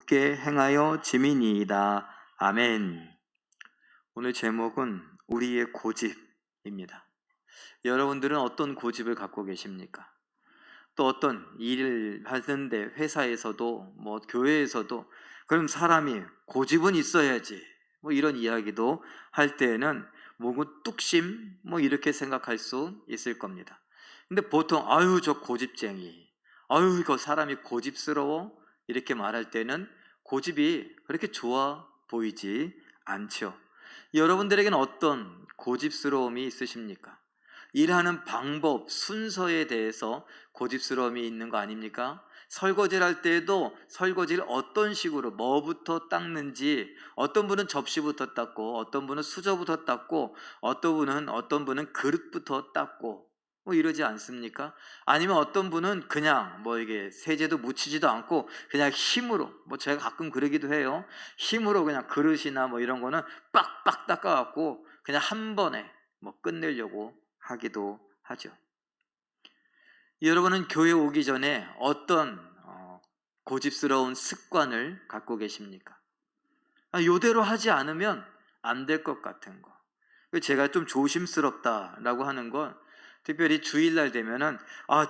굳게 행하여 지미니이다. 아멘. 오늘 제목은 우리의 고집입니다. 여러분들은 어떤 고집을 갖고 계십니까? 또 어떤 일을 하는데 회사에서도 교회에서도 그럼 사람이 고집은 있어야지 이런 이야기도 할 때에는 뚝심 이렇게 생각할 수 있을 겁니다. 근데 보통 아유 저 고집쟁이, 아유 이거 사람이 고집스러워 이렇게 말할 때는 고집이 그렇게 좋아 보이지 않죠. 여러분들에게는 어떤 고집스러움이 있으십니까? 일하는 방법, 순서에 대해서 고집스러움이 있는 거 아닙니까? 설거지를 할 때에도 설거지를 어떤 식으로 뭐부터 닦는지, 어떤 분은 접시부터 닦고 어떤 분은 수저부터 닦고 어떤 분은 그릇부터 닦고 이러지 않습니까? 아니면 어떤 분은 그냥 이게 세제도 묻히지도 않고 그냥 힘으로, 제가 가끔 그러기도 해요. 힘으로 그냥 그릇이나 이런 거는 빡빡 닦아갖고 그냥 한 번에 끝내려고 하기도 하죠. 여러분은 교회 오기 전에 어떤 고집스러운 습관을 갖고 계십니까? 요대로 하지 않으면 안 될 것 같은 거. 제가 좀 조심스럽다라고 하는 건 특별히 주일날 되면은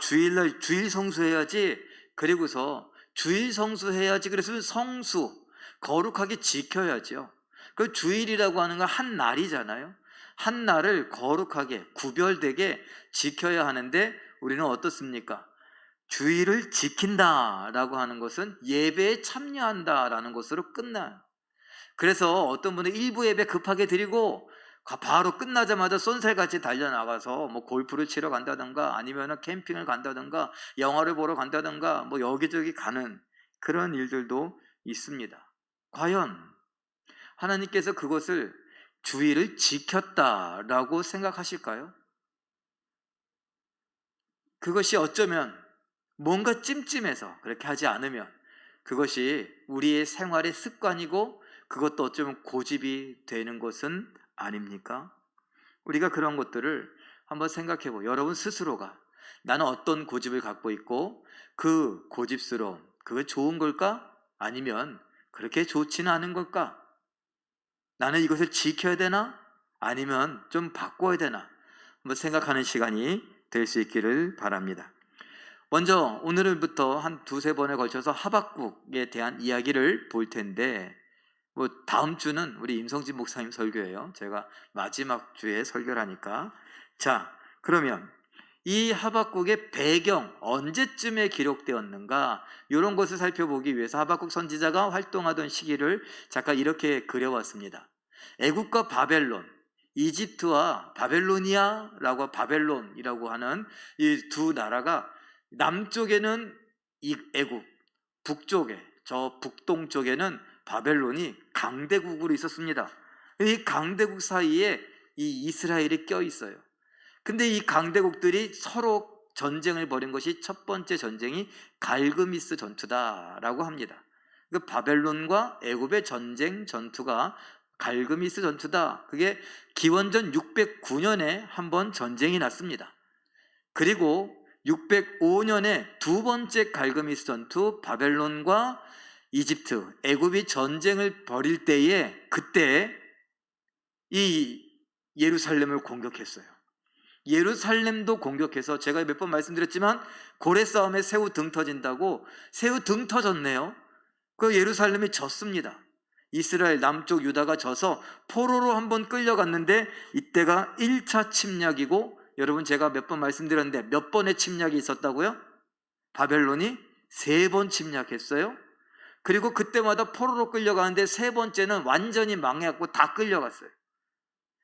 주일날 주일 성수해야지, 그리고서 주일 성수해야지, 그래서 성수 거룩하게 지켜야죠. 그 주일이라고 하는 건 한 날이잖아요. 한 날을 거룩하게 구별되게 지켜야 하는데 우리는 어떻습니까? 주일을 지킨다라고 하는 것은 예배에 참여한다라는 것으로 끝나요. 그래서 어떤 분은 일부 예배 급하게 드리고 바로 끝나자마자 쏜살같이 달려나가서 골프를 치러 간다든가 아니면 캠핑을 간다든가 영화를 보러 간다든가 여기저기 가는 그런 일들도 있습니다. 과연 하나님께서 그것을 주의를 지켰다라고 생각하실까요? 그것이 어쩌면 뭔가 찜찜해서 그렇게 하지 않으면 그것이 우리의 생활의 습관이고 그것도 어쩌면 고집이 되는 것은 아닙니까? 우리가 그런 것들을 한번 생각해보고 여러분 스스로가 나는 어떤 고집을 갖고 있고 그 고집스러움 그게 좋은 걸까? 아니면 그렇게 좋지는 않은 걸까? 나는 이것을 지켜야 되나? 아니면 좀 바꿔야 되나? 한번 생각하는 시간이 될 수 있기를 바랍니다. 먼저 오늘부터 한 두세 번에 걸쳐서 하박국에 대한 이야기를 볼 텐데 다음 주는 우리 임성진 목사님 설교예요. 제가 마지막 주에 설교를 하니까. 자, 그러면 이 하박국의 배경 언제쯤에 기록되었는가 이런 것을 살펴보기 위해서 하박국 선지자가 활동하던 시기를 잠깐 이렇게 그려왔습니다. 애국과 바벨론, 이집트와 바벨로니아라고 바벨론이라고 하는 이 두 나라가 남쪽에는 이 애국, 북쪽에 저 북동쪽에는 바벨론이 강대국으로 있었습니다. 이 강대국 사이에 이 이스라엘이 껴 있어요. 근데 이 강대국들이 서로 전쟁을 벌인 것이 첫 번째 전쟁이 갈그미스 전투다라고 합니다. 그 바벨론과 애굽의 전투가 갈그미스 전투다. 그게 기원전 609년에 한번 전쟁이 났습니다. 그리고 605년에 두 번째 갈그미스 전투, 바벨론과 이집트, 애굽이 전쟁을 벌일 때에 그때 이 예루살렘을 공격했어요. 예루살렘도 공격해서 제가 몇 번 말씀드렸지만 고래 싸움에 새우 등 터진다고 새우 등 터졌네요. 그 예루살렘이 졌습니다. 이스라엘 남쪽 유다가 져서 포로로 한번 끌려갔는데 이때가 1차 침략이고 여러분 제가 몇 번 말씀드렸는데 몇 번의 침략이 있었다고요? 바벨론이 3번 침략했어요. 그리고 그때마다 포로로 끌려가는데 세 번째는 완전히 망해갖고 다 끌려갔어요.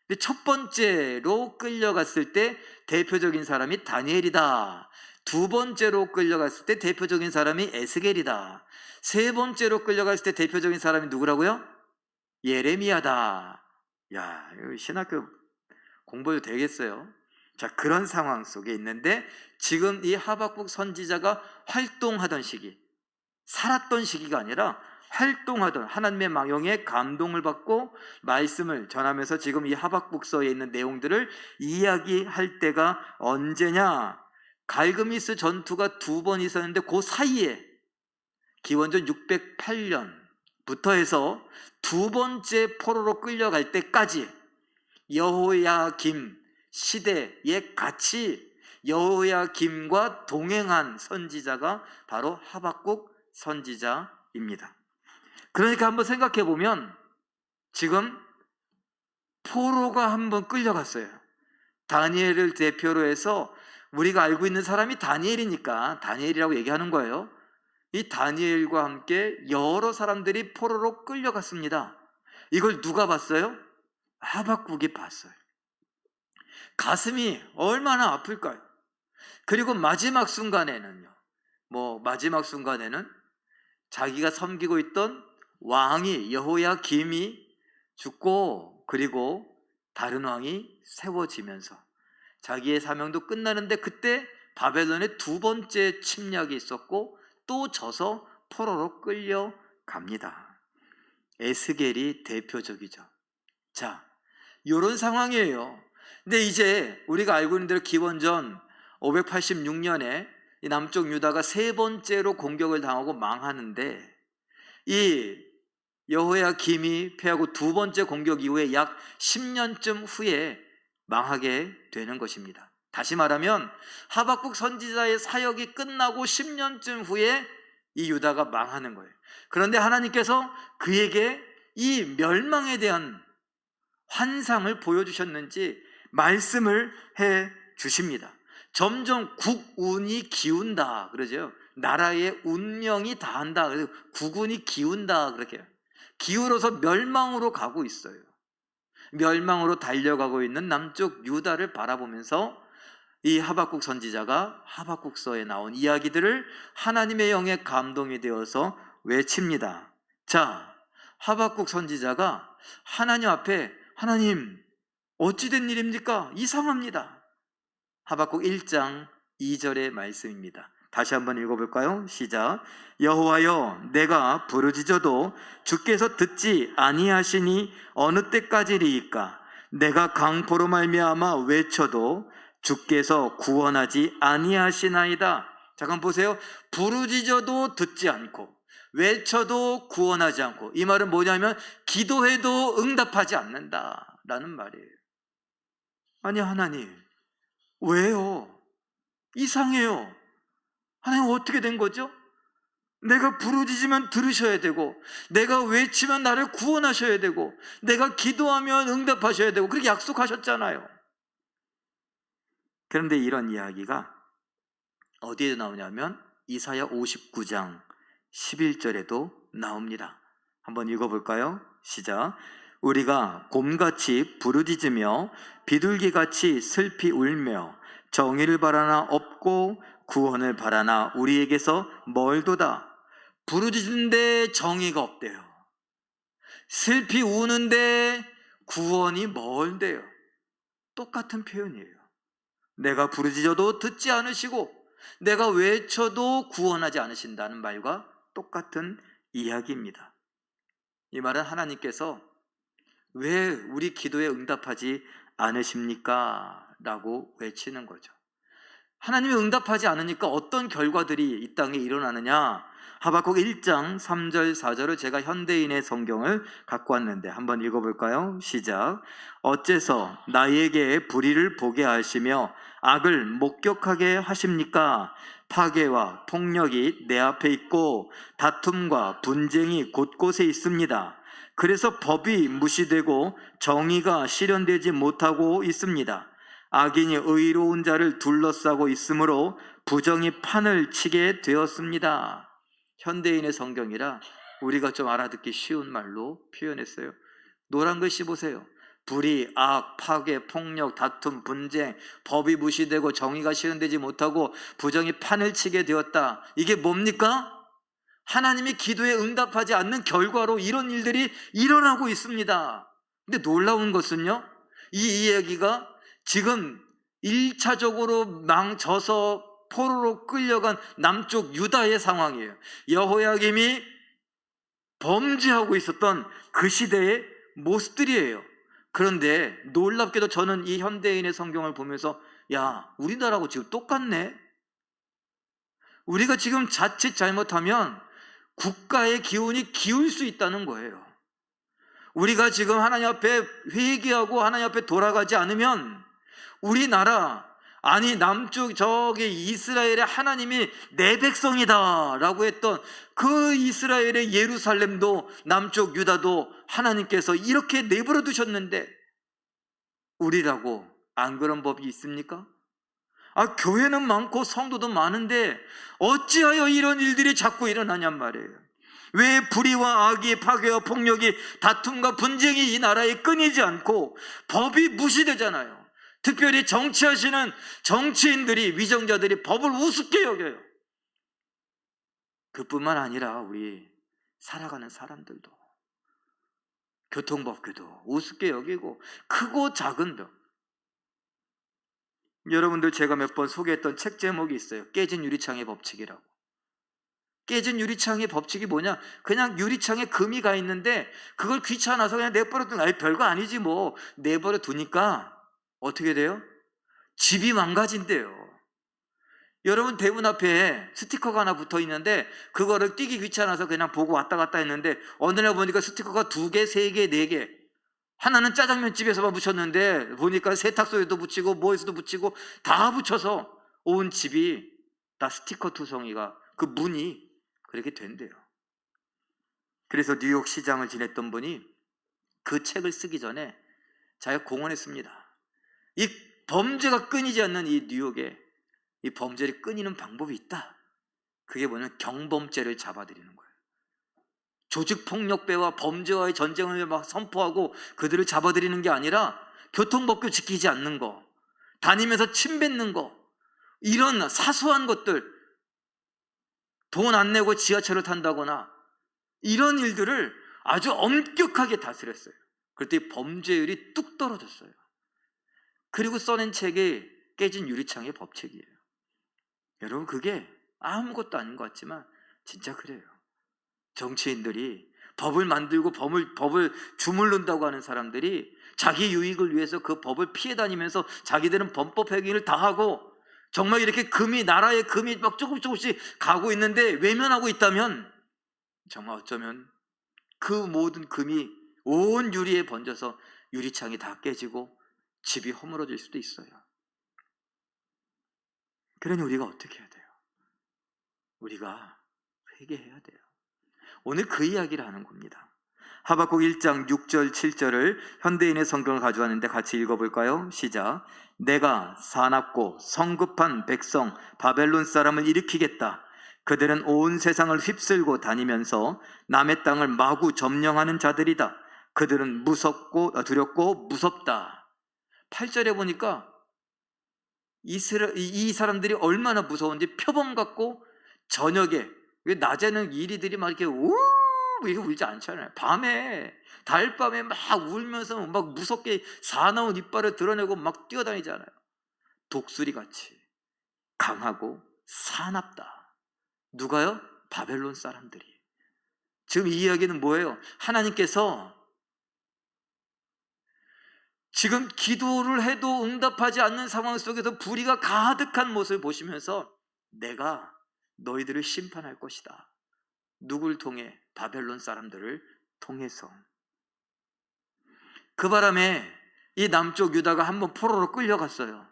근데 첫 번째로 끌려갔을 때 대표적인 사람이 다니엘이다. 두 번째로 끌려갔을 때 대표적인 사람이 에스겔이다. 세 번째로 끌려갔을 때 대표적인 사람이 누구라고요? 예레미야다. 야, 이거 신학교 공부해도 되겠어요? 자, 그런 상황 속에 있는데 지금 이 하박국 선지자가 활동하던 시기, 살았던 시기가 아니라 활동하던 하나님의 망령에 감동을 받고 말씀을 전하면서 지금 이 하박국서에 있는 내용들을 이야기할 때가 언제냐? 갈그미스 전투가 2번 있었는데 그 사이에 기원전 608년 해서 두 번째 포로로 끌려갈 때까지 여호야김 시대에 같이 여호야김과 동행한 선지자가 바로 하박국 선지자입니다. 그러니까 한번 생각해 보면 지금 포로가 한번 끌려갔어요. 다니엘을 대표로 해서 우리가 알고 있는 사람이 다니엘이니까 다니엘이라고 얘기하는 거예요. 이 다니엘과 함께 여러 사람들이 포로로 끌려갔습니다. 이걸 누가 봤어요? 하박국이 봤어요. 가슴이 얼마나 아플까요? 그리고 마지막 순간에는요, 마지막 순간에는 자기가 섬기고 있던 왕이 여호야김이 죽고 그리고 다른 왕이 세워지면서 자기의 사명도 끝나는데 그때 바벨론의 두 번째 침략이 있었고 또 져서 포로로 끌려갑니다. 에스겔이 대표적이죠. 자, 이런 상황이에요. 근데 이제 우리가 알고 있는 대로 기원전 586년에 이 남쪽 유다가 세 번째로 공격을 당하고 망하는데 이 여호야김이 패하고 두 번째 공격 이후에 약 10년쯤 후에 망하게 되는 것입니다. 다시 말하면 하박국 선지자의 사역이 끝나고 10년쯤 후에 이 유다가 망하는 거예요. 그런데 하나님께서 그에게 이 멸망에 대한 환상을 보여주셨는지 말씀을 해 주십니다. 점점 국운이 기운다 그러죠. 나라의 운명이 다한다. 그래서 국운이 기운다 그렇게 기울어서 멸망으로 가고 있어요. 멸망으로 달려가고 있는 남쪽 유다를 바라보면서 이 하박국 선지자가 하박국서에 나온 이야기들을 하나님의 영에 감동이 되어서 외칩니다. 자, 하박국 선지자가 하나님 앞에 하나님 어찌된 일입니까? 이상합니다. 하박국 1장 2절의 말씀입니다. 다시 한번 읽어볼까요? 시작. 여호와여 내가 부르짖어도 주께서 듣지 아니하시니 어느 때까지리이까? 내가 강포로 말미암아 외쳐도 주께서 구원하지 아니하시나이다. 잠깐 보세요. 부르짖어도 듣지 않고 외쳐도 구원하지 않고, 이 말은 뭐냐면 기도해도 응답하지 않는다라는 말이에요. 아니 하나님 왜요? 이상해요. 하나님 어떻게 된 거죠? 내가 부르짖으면 들으셔야 되고 내가 외치면 나를 구원하셔야 되고 내가 기도하면 응답하셔야 되고 그렇게 약속하셨잖아요. 그런데 이런 이야기가 어디에 나오냐면 이사야 59장 11절에도 나옵니다. 한번 읽어볼까요? 시작. 우리가 곰같이 부르짖으며 비둘기같이 슬피 울며 정의를 바라나 없고 구원을 바라나 우리에게서 멀도다. 부르짖는데 정의가 없대요. 슬피 우는데 구원이 멀대요. 똑같은 표현이에요. 내가 부르짖어도 듣지 않으시고 내가 외쳐도 구원하지 않으신다는 말과 똑같은 이야기입니다. 이 말은 하나님께서 왜 우리 기도에 응답하지 않으십니까? 라고 외치는 거죠. 하나님이 응답하지 않으니까 어떤 결과들이 이 땅에 일어나느냐? 하박국 1장 3절 4절을 제가 현대인의 성경을 갖고 왔는데 한번 읽어볼까요? 시작. 어째서 나에게 불의를 보게 하시며 악을 목격하게 하십니까? 파괴와 폭력이 내 앞에 있고 다툼과 분쟁이 곳곳에 있습니다. 그래서 법이 무시되고 정의가 실현되지 못하고 있습니다. 악인이 의로운 자를 둘러싸고 있으므로 부정이 판을 치게 되었습니다. 현대인의 성경이라 우리가 좀 알아듣기 쉬운 말로 표현했어요. 노란 글씨 보세요. 불의, 악, 파괴, 폭력, 다툼, 분쟁, 법이 무시되고 정의가 실현되지 못하고 부정이 판을 치게 되었다. 이게 뭡니까? 하나님이 기도에 응답하지 않는 결과로 이런 일들이 일어나고 있습니다. 근데 놀라운 것은요, 이 이야기가 지금 1차적으로 망쳐서 포로로 끌려간 남쪽 유다의 상황이에요. 여호야김이 범죄하고 있었던 그 시대의 모습들이에요. 그런데 놀랍게도 저는 이 현대인의 성경을 보면서 야, 우리나라하고 지금 똑같네. 우리가 지금 자칫 잘못하면 국가의 기운이 기울 수 있다는 거예요. 우리가 지금 하나님 앞에 회개하고 하나님 앞에 돌아가지 않으면 우리나라, 아니 남쪽 저기 이스라엘의 하나님이 내 백성이다 라고 했던 그 이스라엘의 예루살렘도 남쪽 유다도 하나님께서 이렇게 내버려 두셨는데 우리라고 안 그런 법이 있습니까? 교회는 많고 성도도 많은데 어찌하여 이런 일들이 자꾸 일어나냔 말이에요. 왜 불의와 악이, 파괴와 폭력이, 다툼과 분쟁이 이 나라에 끊이지 않고 법이 무시되잖아요. 특별히 정치하시는 정치인들이, 위정자들이 법을 우습게 여겨요. 그뿐만 아니라 우리 살아가는 사람들도 교통법규도 우습게 여기고, 크고 작은 법. 여러분들 제가 몇 번 소개했던 책 제목이 있어요. 깨진 유리창의 법칙이라고. 깨진 유리창의 법칙이 뭐냐? 그냥 유리창에 금이 가 있는데 그걸 귀찮아서 그냥 내버려 두면 별거 아니지 뭐 내버려 두니까 어떻게 돼요? 집이 망가진대요. 여러분 대문 앞에 스티커가 하나 붙어 있는데 그거를 띄기 귀찮아서 그냥 보고 왔다 갔다 했는데 어느 날 보니까 스티커가 2개, 3개, 4개. 하나는 짜장면집에서만 붙였는데 보니까 세탁소에도 붙이고 뭐에서도 붙이고 다 붙여서 온 집이 다 스티커 투성이가, 그 문이 그렇게 된대요. 그래서 뉴욕 시장을 지냈던 분이 그 책을 쓰기 전에 자기가 공언했습니다. 이 범죄가 끊이지 않는 이 뉴욕에 이 범죄를 끊이는 방법이 있다. 그게 뭐냐면 경범죄를 잡아들이는 거예요. 조직폭력배와 범죄와의 전쟁을 막 선포하고 그들을 잡아들이는 게 아니라 교통법규 지키지 않는 거, 다니면서 침 뱉는 거, 이런 사소한 것들, 돈 안 내고 지하철을 탄다거나 이런 일들을 아주 엄격하게 다스렸어요. 그랬더니 범죄율이 뚝 떨어졌어요. 그리고 써낸 책이 깨진 유리창의 법칙이에요. 여러분 그게 아무것도 아닌 것 같지만 진짜 그래요. 정치인들이 법을 만들고 법을 주물른다고 하는 사람들이 자기 유익을 위해서 그 법을 피해 다니면서 자기들은 범법 행위를 다 하고 정말 이렇게 나라의 금이 막 조금씩 가고 있는데 외면하고 있다면 정말 어쩌면 그 모든 금이 온 유리에 번져서 유리창이 다 깨지고 집이 허물어질 수도 있어요. 그러니 우리가 어떻게 해야 돼요? 우리가 회개해야 돼요. 오늘 그 이야기를 하는 겁니다. 하박국 1장 6절 7절을 현대인의 성경을 가져왔는데 같이 읽어볼까요? 시작. 내가 사납고 성급한 백성 바벨론 사람을 일으키겠다. 그들은 온 세상을 휩쓸고 다니면서 남의 땅을 마구 점령하는 자들이다. 그들은 두렵고 무섭다. 8절에 보니까 이 사람들이 얼마나 무서운지 표범 같고 저녁에, 낮에는 이리들이 막 이렇게 이렇게 울지 않잖아요. 밤에, 달밤에 막 울면서 막 무섭게 사나운 이빨을 드러내고 막 뛰어다니잖아요. 독수리같이 강하고 사납다. 누가요? 바벨론 사람들이. 지금 이 이야기는 뭐예요? 하나님께서 지금 기도를 해도 응답하지 않는 상황 속에서 불의가 가득한 모습을 보시면서 내가 너희들을 심판할 것이다. 누굴 통해? 바벨론 사람들을 통해서. 그 바람에 이 남쪽 유다가 한번 포로로 끌려갔어요.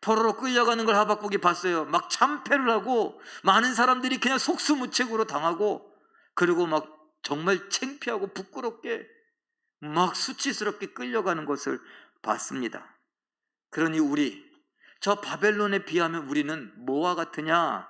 포로로 끌려가는 걸 하박국이 봤어요. 막 참패를 하고 많은 사람들이 그냥 속수무책으로 당하고, 그리고 막 정말 창피하고 부끄럽게 막 수치스럽게 끌려가는 것을 봤습니다. 그러니 저 바벨론에 비하면 우리는 뭐와 같으냐?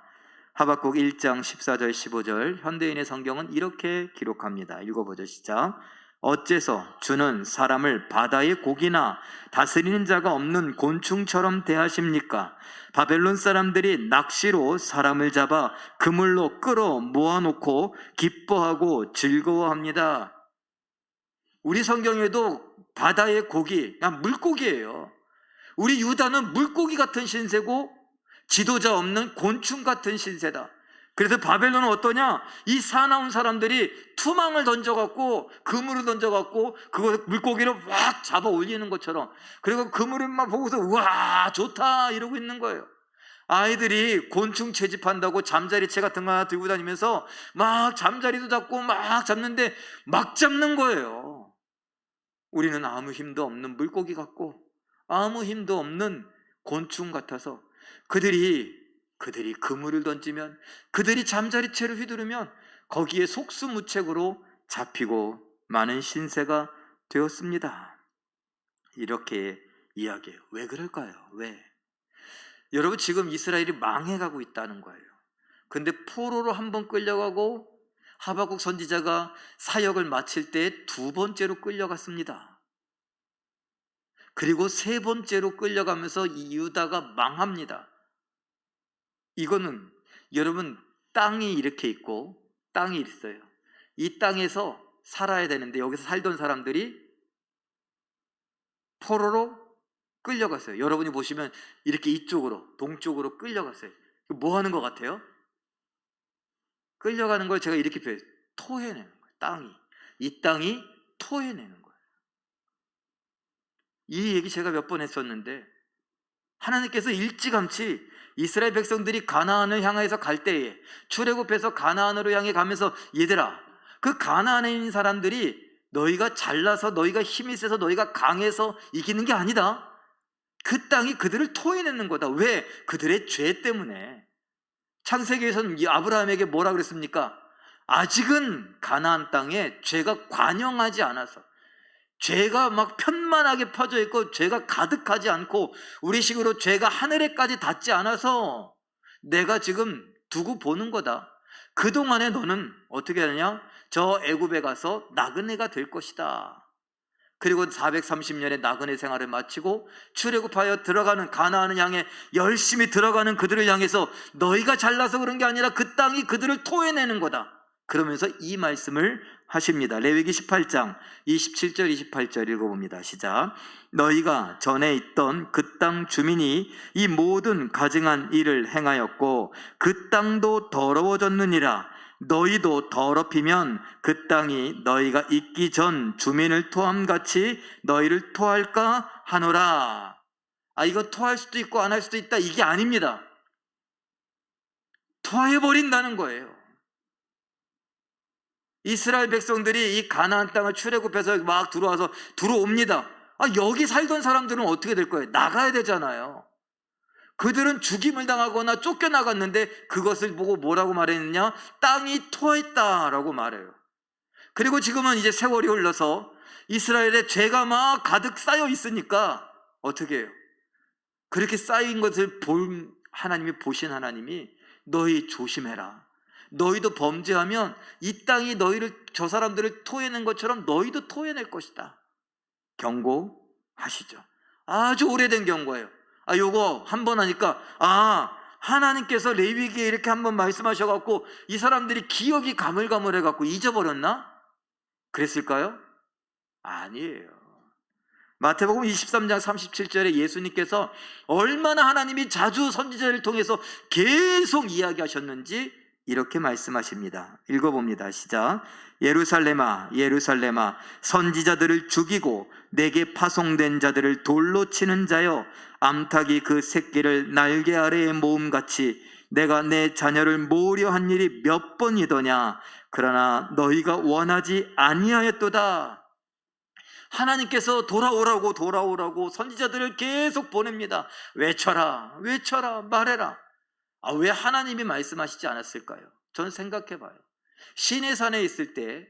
하박국 1장 14절 15절 현대인의 성경은 이렇게 기록합니다. 읽어보죠. 시작. 어째서 주는 사람을 바다의 고기나 다스리는 자가 없는 곤충처럼 대하십니까? 바벨론 사람들이 낚시로 사람을 잡아 그물로 끌어 모아놓고 기뻐하고 즐거워합니다. 우리 성경에도 바다의 고기, 그냥 물고기예요. 우리 유다는 물고기 같은 신세고 지도자 없는 곤충 같은 신세다. 그래서 바벨론은 어떠냐? 이 사나운 사람들이 투망을 던져갖고 그물을 던져갖고 그거 물고기를 확 잡아 올리는 것처럼, 그리고 그물을 막 보고서 우와 좋다 이러고 있는 거예요. 아이들이 곤충 채집한다고 잠자리채 같은 거 하나 들고 다니면서 막 잠자리도 잡고 막 잡는데 막 잡는 거예요. 우리는 아무 힘도 없는 물고기 같고 아무 힘도 없는 곤충 같아서 그들이 그물을 던지면, 그들이 잠자리채를 휘두르면 거기에 속수무책으로 잡히고 많은 신세가 되었습니다. 이렇게 이야기해요. 왜 그럴까요? 왜? 여러분, 지금 이스라엘이 망해가고 있다는 거예요. 근데 포로로 한번 끌려가고 하박국 선지자가 사역을 마칠 때 두 번째로 끌려갔습니다. 그리고 세 번째로 끌려가면서 이 유다가 망합니다. 이거는 여러분, 땅이 이렇게 있고 땅이 있어요. 이 땅에서 살아야 되는데 여기서 살던 사람들이 포로로 끌려갔어요. 여러분이 보시면 이렇게 이쪽으로, 동쪽으로 끌려갔어요. 뭐 하는 것 같아요? 끌려가는 걸 제가 이렇게 표현해요. 토해내는 거예요. 이 땅이 토해내는 거예요. 이 얘기 제가 몇 번 했었는데, 하나님께서 일찌감치 이스라엘 백성들이 가나안을 향해서 갈 때에 출애굽해서 가나안으로 향해 가면서, 얘들아, 그 가나안에 있는 사람들이 너희가 잘나서, 너희가 힘이 세서, 너희가 강해서 이기는 게 아니다. 그 땅이 그들을 토해내는 거다. 왜? 그들의 죄 때문에. 창세기에서는 이 아브라함에게 뭐라 그랬습니까? 아직은 가나안 땅에 죄가 관영하지 않아서, 죄가 막 편만하게 퍼져 있고 죄가 가득하지 않고 우리식으로 죄가 하늘에까지 닿지 않아서 내가 지금 두고 보는 거다. 그동안에 너는 어떻게 하느냐? 저 애굽에 가서 나그네가 될 것이다. 그리고 430년의 나그네 생활을 마치고 출애굽하여 들어가는 가나안을 향해 열심히 들어가는 그들을 향해서 너희가 잘나서 그런 게 아니라 그 땅이 그들을 토해내는 거다. 그러면서 이 말씀을 하십니다. 레위기 18장 27절 28절 읽어봅니다. 시작. 너희가 전에 있던 그 땅 주민이 이 모든 가증한 일을 행하였고 그 땅도 더러워졌느니라. 너희도 더럽히면 그 땅이 너희가 있기 전 주민을 토함같이 너희를 토할까 하노라. 이거 토할 수도 있고 안 할 수도 있다, 이게 아닙니다. 토해버린다는 거예요. 이스라엘 백성들이 이 가나안 땅을 출애굽해서 막 들어옵니다. 여기 살던 사람들은 어떻게 될 거예요? 나가야 되잖아요. 그들은 죽임을 당하거나 쫓겨나갔는데 그것을 보고 뭐라고 말했느냐? 땅이 토했다라고 말해요. 그리고 지금은 이제 세월이 흘러서 이스라엘에 죄가 막 가득 쌓여 있으니까 어떻게 해요? 그렇게 쌓인 것을 보신 하나님이 너희 조심해라. 너희도 범죄하면 이 땅이 저 사람들을 토해낸 것처럼 너희도 토해낼 것이다. 경고하시죠. 아주 오래된 경고예요. 요거 한 번 하니까 하나님께서 레위기에 이렇게 한번 말씀하셔갖고 이 사람들이 기억이 가물가물해갖고 잊어버렸나? 그랬을까요? 아니에요. 마태복음 23장 37절에 예수님께서 얼마나 하나님이 자주 선지자를 통해서 계속 이야기하셨는지 이렇게 말씀하십니다. 읽어봅니다. 시작. 예루살렘아 예루살렘아 선지자들을 죽이고 내게 파송된 자들을 돌로 치는 자여, 암탉이 그 새끼를 날개 아래에 모음같이 내가 내 자녀를 모으려 한 일이 몇 번이더냐. 그러나 너희가 원하지 아니하였도다. 하나님께서 돌아오라고 선지자들을 계속 보냅니다. 외쳐라 말해라. 왜 하나님이 말씀하시지 않았을까요? 저는 생각해봐요. 시내산에 있을 때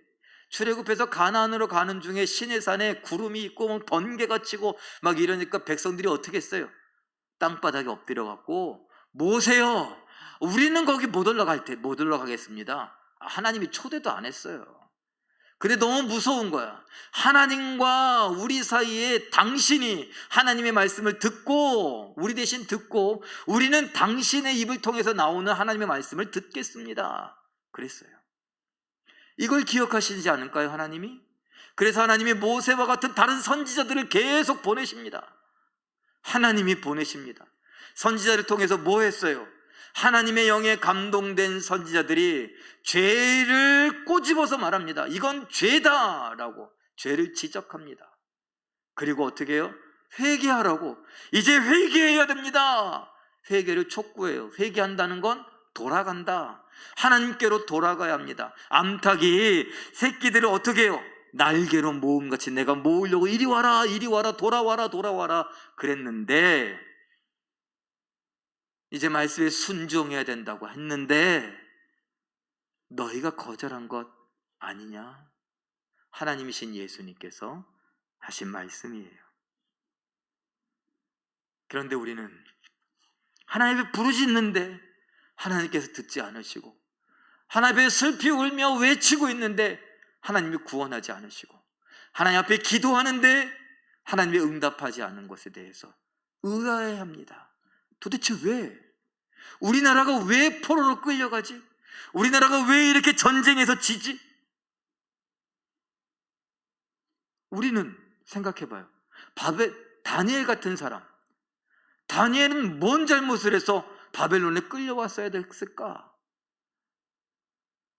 출애굽해서 가나안으로 가는 중에 시내산에 구름이 있고 번개가 치고 막 이러니까 백성들이 어떻게 했어요? 땅바닥에 엎드려갖고 모세요, 우리는 거기 못 올라가겠습니다. 하나님이 초대도 안 했어요. 근데 너무 무서운 거야. 하나님과 우리 사이에 당신이 하나님의 말씀을 듣고, 우리 대신 듣고, 우리는 당신의 입을 통해서 나오는 하나님의 말씀을 듣겠습니다. 그랬어요. 이걸 기억하시지 않을까요, 하나님이? 그래서 하나님이 모세와 같은 다른 선지자들을 계속 보내십니다. 하나님이 보내십니다. 선지자를 통해서 뭐 했어요? 하나님의 영에 감동된 선지자들이 죄를 꼬집어서 말합니다. 이건 죄다라고 죄를 지적합니다. 그리고 어떻게 해요? 회개하라고. 이제 회개해야 됩니다. 회개를 촉구해요. 회개한다는 건 돌아간다. 하나님께로 돌아가야 합니다. 암탉이 새끼들을 어떻게 해요? 날개로 모음같이 내가 모으려고 이리 와라, 이리 와라, 돌아와라, 돌아와라 그랬는데, 이제 말씀에 순종해야 된다고 했는데 너희가 거절한 것 아니냐? 하나님이신 예수님께서 하신 말씀이에요. 그런데 우리는 하나님의 부르짖는데 하나님께서 듣지 않으시고, 하나님 앞에 슬피 울며 외치고 있는데 하나님이 구원하지 않으시고, 하나님 앞에 기도하는데 하나님이 응답하지 않는 것에 대해서 의아해합니다. 도대체 왜? 우리나라가 왜 포로로 끌려가지? 우리나라가 왜 이렇게 전쟁에서 지지? 우리는 생각해봐요. 다니엘 같은 사람, 다니엘은 뭔 잘못을 해서 바벨론에 끌려왔어야 됐을까?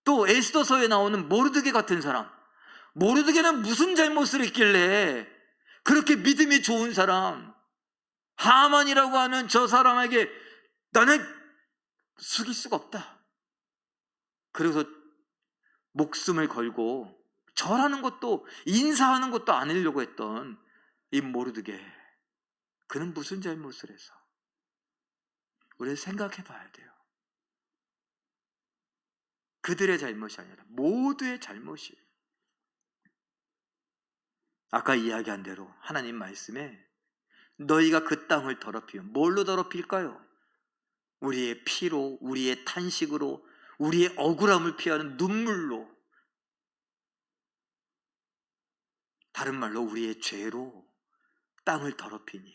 또 에스더서에 나오는 모르드게 같은 사람, 모르드게는 무슨 잘못을 했길래 그렇게 믿음이 좋은 사람, 하만이라고 하는 저 사람에게 나는 숙일 수가 없다. 그래서 목숨을 걸고 절하는 것도, 인사하는 것도 안 하려고 했던 이 모르드게, 그는 무슨 잘못을 해서? 우리는 생각해 봐야 돼요. 그들의 잘못이 아니라 모두의 잘못이에요. 아까 이야기한 대로 하나님 말씀에 너희가 그 땅을 더럽히면 뭘로 더럽힐까요? 우리의 피로, 우리의 탄식으로, 우리의 억울함을 피하는 눈물로, 다른 말로 우리의 죄로 땅을 더럽히니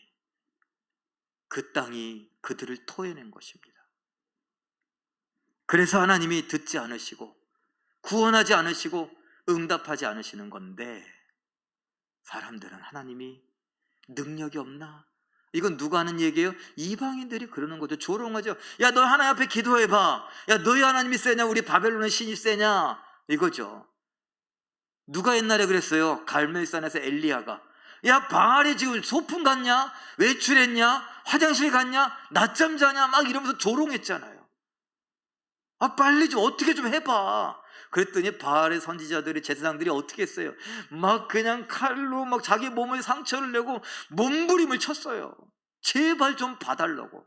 그 땅이 그들을 토해낸 것입니다. 그래서 하나님이 듣지 않으시고 구원하지 않으시고 응답하지 않으시는 건데, 사람들은 하나님이 능력이 없나? 이건 누가 하는 얘기예요? 이방인들이 그러는 거죠. 조롱하죠. 야, 너 하나님 앞에 기도해봐. 야, 너희 하나님이 세냐? 우리 바벨론의 신이 세냐? 이거죠. 누가 옛날에 그랬어요? 갈멜산에서 엘리야가, 야, 바알이 지금 소풍 갔냐? 외출했냐? 화장실 갔냐? 낮잠 자냐? 막 이러면서 조롱했잖아요. 아, 빨리 좀 어떻게 좀 해봐. 그랬더니 바알의 선지자들이, 제사장들이 어떻게 했어요? 막 그냥 칼로 막 자기 몸에 상처를 내고 몸부림을 쳤어요. 제발 좀 봐달라고.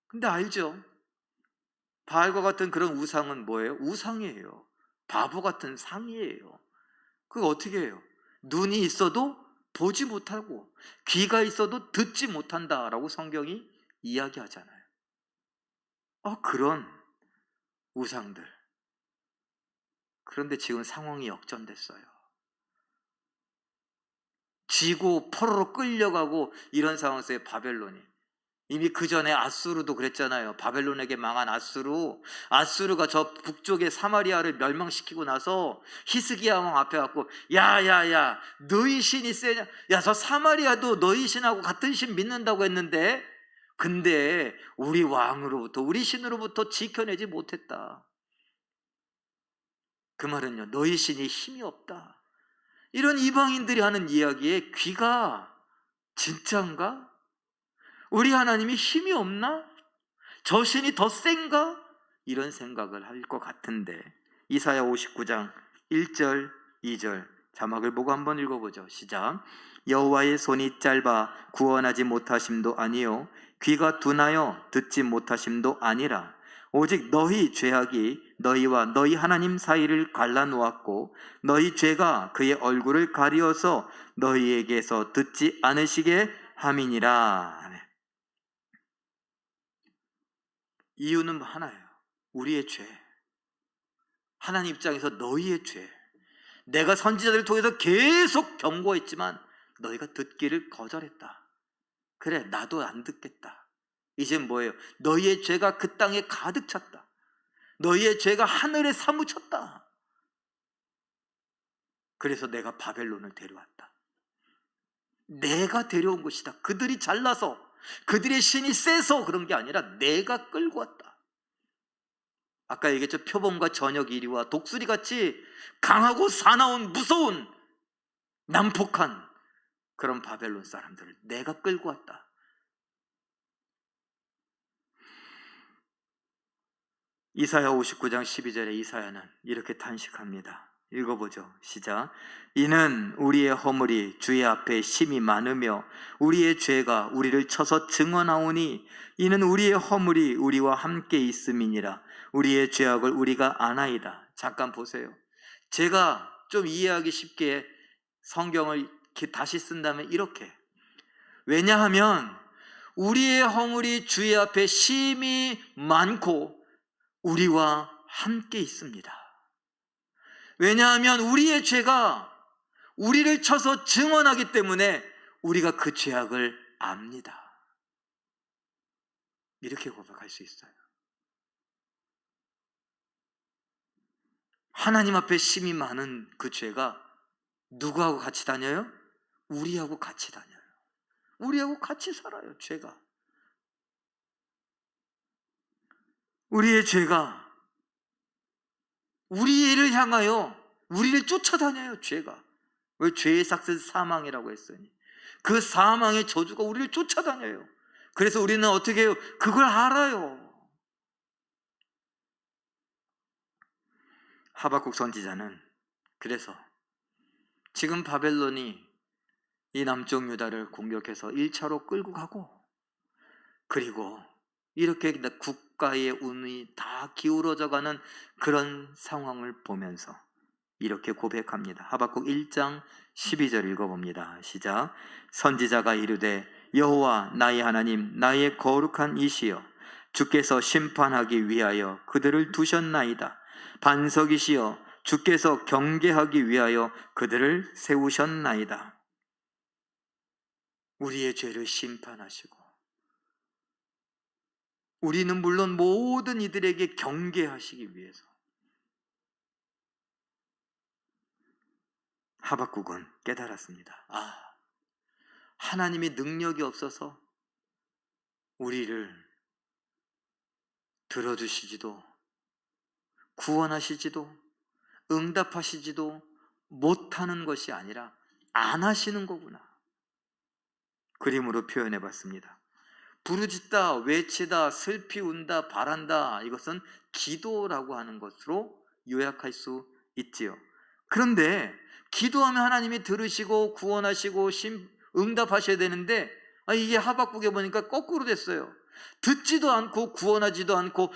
근데 알죠? 바알과 같은 그런 우상은 뭐예요? 우상이에요. 바보 같은 상이에요. 그거 어떻게 해요? 눈이 있어도 보지 못하고 귀가 있어도 듣지 못한다라고 성경이 이야기하잖아요. 그런 우상들. 그런데 지금 상황이 역전됐어요. 지고 포로로 끌려가고 이런 상황에서 바벨론이, 이미 그 전에 아수르도 그랬잖아요. 바벨론에게 망한 아수르가 저 북쪽의 사마리아를 멸망시키고 나서 히스기야 왕 앞에 갖고, 야야야, 너희 신이 세냐? 야, 저 사마리아도 너희 신하고 같은 신 믿는다고 했는데, 근데 우리 왕으로부터, 우리 신으로부터 지켜내지 못했다. 그 말은요, 너희 신이 힘이 없다. 이런 이방인들이 하는 이야기에 귀가 진짠가? 우리 하나님이 힘이 없나? 저 신이 더 센가? 이런 생각을 할 것 같은데, 이사야 59장 1절 2절 자막을 보고 한번 읽어보죠. 시작. 여호와의 손이 짧아 구원하지 못하심도 아니요 귀가 둔하여 듣지 못하심도 아니라 오직 너희 죄악이 너희와 너희 하나님 사이를 갈라놓았고 너희 죄가 그의 얼굴을 가리어서 너희에게서 듣지 않으시게 함이니라. 이유는 하나예요. 우리의 죄. 하나님 입장에서 너희의 죄. 내가 선지자들을 통해서 계속 경고했지만 너희가 듣기를 거절했다. 그래, 나도 안 듣겠다. 이제 뭐예요? 너희의 죄가 그 땅에 가득 찼다. 너희의 죄가 하늘에 사무쳤다. 그래서 내가 바벨론을 데려왔다. 내가 데려온 것이다. 그들이 잘나서, 그들의 신이 세서 그런 게 아니라 내가 끌고 왔다. 아까 얘기했죠. 표범과 저녁 이리와 독수리같이 강하고 사나운 무서운 난폭한 그런 바벨론 사람들을 내가 끌고 왔다. 이사야 59장 12절에 이사야는 이렇게 탄식합니다. 읽어보죠. 시작. 이는 우리의 허물이 주의 앞에 심히 많으며 우리의 죄가 우리를 쳐서 증언하오니 이는 우리의 허물이 우리와 함께 있음이니라. 우리의 죄악을 우리가 아나이다. 잠깐 보세요. 제가 좀 이해하기 쉽게 성경을 이렇게 다시 쓴다면 이렇게, 왜냐하면 우리의 허물이 주의 앞에 심히 많고 우리와 함께 있습니다. 왜냐하면 우리의 죄가 우리를 쳐서 증언하기 때문에 우리가 그 죄악을 압니다. 이렇게 고백할 수 있어요. 하나님 앞에 심히 많은 그 죄가 누구하고 같이 다녀요? 우리하고 같이 다녀요. 우리하고 같이 살아요, 죄가. 우리의 죄가 우리를 향하여 우리를 쫓아다녀요, 죄가. 왜? 죄의 삭은 사망이라고 했으니. 그 사망의 저주가 우리를 쫓아다녀요. 그래서 우리는 어떻게 해요? 그걸 알아요. 하박국 선지자는 그래서 지금 바벨론이 이 남쪽 유다를 공격해서 1차로 끌고 가고, 그리고 이렇게 국가의 운이 다 기울어져 가는 그런 상황을 보면서 이렇게 고백합니다. 하박국 1장 12절 읽어봅니다. 시작. 선지자가 이르되 여호와 나의 하나님 나의 거룩한 이시여 주께서 심판하기 위하여 그들을 두셨나이다. 반석이시여 주께서 경계하기 위하여 그들을 세우셨나이다. 우리의 죄를 심판하시고 우리는 물론 모든 이들에게 경계하시기 위해서 하박국은 깨달았습니다. 하나님이 능력이 없어서 우리를 들어주시지도 구원하시지도 응답하시지도 못하는 것이 아니라 안 하시는 거구나. 그림으로 표현해 봤습니다. 부르짖다, 외치다, 슬피 운다, 바란다, 이것은 기도라고 하는 것으로 요약할 수 있지요. 그런데 기도하면 하나님이 들으시고 구원하시고 응답하셔야 되는데 이게 하박국에 보니까 거꾸로 됐어요. 듣지도 않고 구원하지도 않고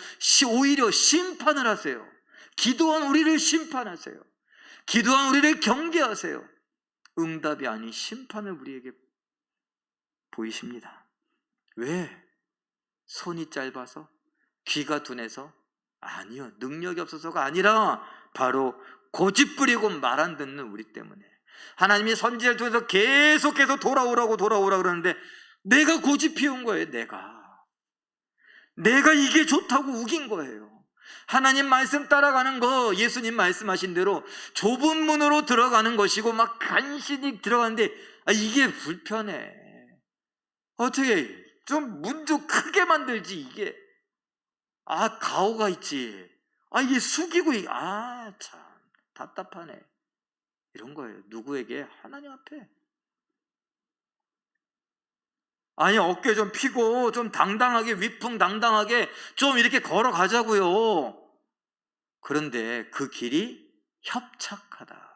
오히려 심판을 하세요. 기도한 우리를 심판하세요. 기도한 우리를 경계하세요. 응답이 아닌 심판을 우리에게 보이십니다. 왜? 손이 짧아서? 귀가 둔해서? 아니요, 능력이 없어서가 아니라 바로 고집부리고 말 안 듣는 우리 때문에. 하나님이 선지자를 통해서 계속해서 돌아오라 그러는데 내가 고집 피운 거예요. 내가 이게 좋다고 우긴 거예요. 하나님 말씀 따라가는 거, 예수님 말씀하신 대로 좁은 문으로 들어가는 것이고 막 간신히 들어가는데 이게 불편해. 어떻게 좀 문 좀 크게 만들지. 이게 가오가 있지. 이게 숙이고 참 답답하네. 이런 거예요. 누구에게? 하나님 앞에. 어깨 좀 펴고 좀 당당하게, 위풍당당하게 좀 이렇게 걸어가자고요. 그런데 그 길이 협착하다.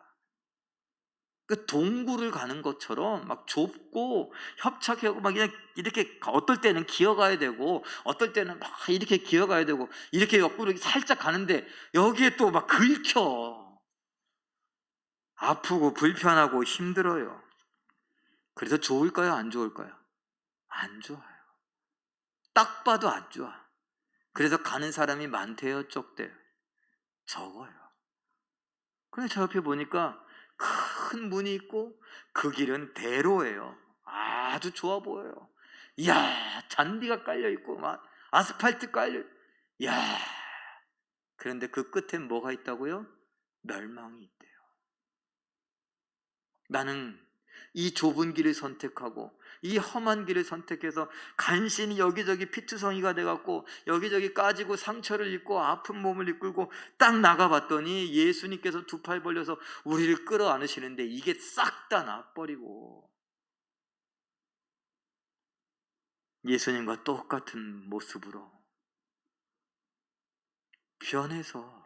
그 동굴을 가는 것처럼 막 좁고 협착하고 막 이렇게 어떨 때는 기어가야 되고 어떨 때는 막 이렇게 기어가야 되고 이렇게 옆구리 살짝 가는데 여기에 또 막 긁혀. 아프고 불편하고 힘들어요. 그래서 좋을까요? 안 좋을까요? 안 좋아요. 딱 봐도 안 좋아. 그래서 가는 사람이 많대요, 적대요? 적어요. 근데 저 옆에 보니까 큰 문이 있고 그 길은 대로예요. 아주 좋아 보여요. 이야, 잔디가 깔려 있고 막 아스팔트 깔려. 이야. 그런데 그 끝엔 뭐가 있다고요? 멸망이 있대요. 나는 이 좁은 길을 선택하고 이 험한 길을 선택해서 간신히 여기저기 피투성이가 돼갖고 여기저기 까지고 상처를 입고 아픈 몸을 이끌고 딱 나가봤더니 예수님께서 두 팔 벌려서 우리를 끌어안으시는데 이게 싹 다 나버리고 예수님과 똑같은 모습으로 변해서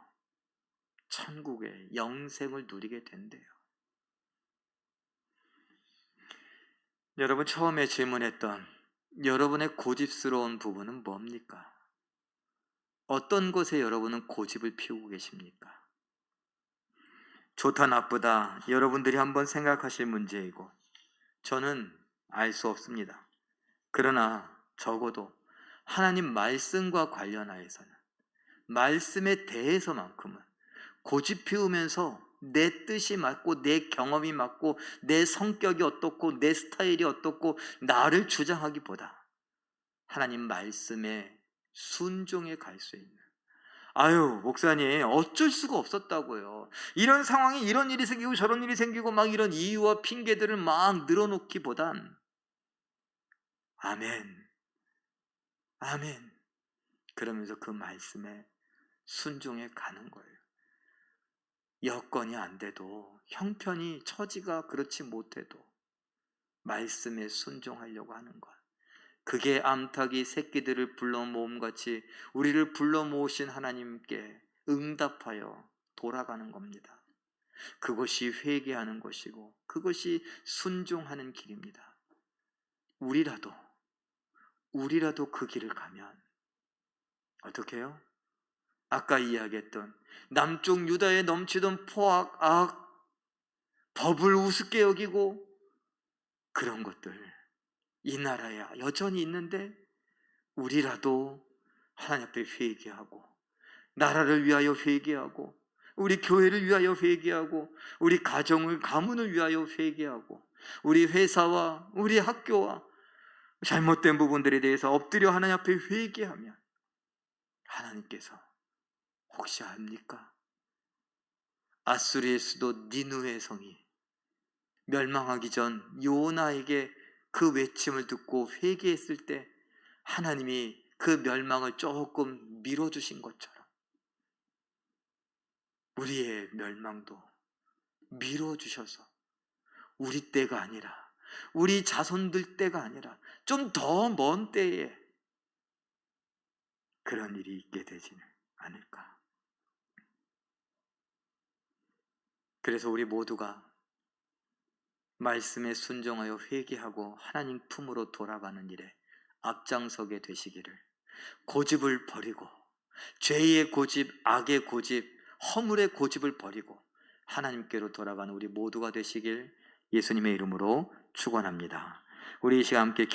천국의 영생을 누리게 된대요. 여러분, 처음에 질문했던 여러분의 고집스러운 부분은 뭡니까? 어떤 것에 여러분은 고집을 피우고 계십니까? 좋다 나쁘다 여러분들이 한번 생각하실 문제이고 저는 알 수 없습니다. 그러나 적어도 하나님 말씀과 관련하여서는, 말씀에 대해서만큼은 고집 피우면서 내 뜻이 맞고 내 경험이 맞고 내 성격이 어떻고 내 스타일이 어떻고 나를 주장하기보다 하나님 말씀에 순종해 갈 수 있는, 아유 목사님 어쩔 수가 없었다고요. 이런 상황이, 이런 일이 생기고 저런 일이 생기고 막 이런 이유와 핑계들을 막 늘어놓기보단 아멘, 아멘 그러면서 그 말씀에 순종해 가는 거예요. 여건이 안 돼도, 형편이, 처지가 그렇지 못해도 말씀에 순종하려고 하는 것, 그게 암탉이 새끼들을 불러 모음같이 우리를 불러 모으신 하나님께 응답하여 돌아가는 겁니다. 그것이 회개하는 것이고 그것이 순종하는 길입니다. 우리라도 그 길을 가면 어떻게 해요? 아까 이야기했던 남쪽 유다에 넘치던 포악, 악, 법을 우습게 여기고 그런 것들 이 나라에 여전히 있는데 우리라도 하나님 앞에 회개하고, 나라를 위하여 회개하고, 우리 교회를 위하여 회개하고, 우리 가정을, 가문을 위하여 회개하고, 우리 회사와 우리 학교와 잘못된 부분들에 대해서 엎드려 하나님 앞에 회개하면 하나님께서 혹시 압니까? 아수리의 수도 니느웨 성이 멸망하기 전 요나에게 그 외침을 듣고 회개했을 때 하나님이 그 멸망을 조금 미뤄주신 것처럼 우리의 멸망도 미뤄주셔서 우리 때가 아니라, 우리 자손들 때가 아니라 좀 더 먼 때에 그런 일이 있게 되지는 않을까. 그래서 우리 모두가 말씀에 순종하여 회개하고 하나님 품으로 돌아가는 일에 앞장서게 되시기를, 고집을 버리고 죄의 고집, 악의 고집, 허물의 고집을 버리고 하나님께로 돌아가는 우리 모두가 되시길 예수님의 이름으로 축원합니다. 우리 이 시간 함께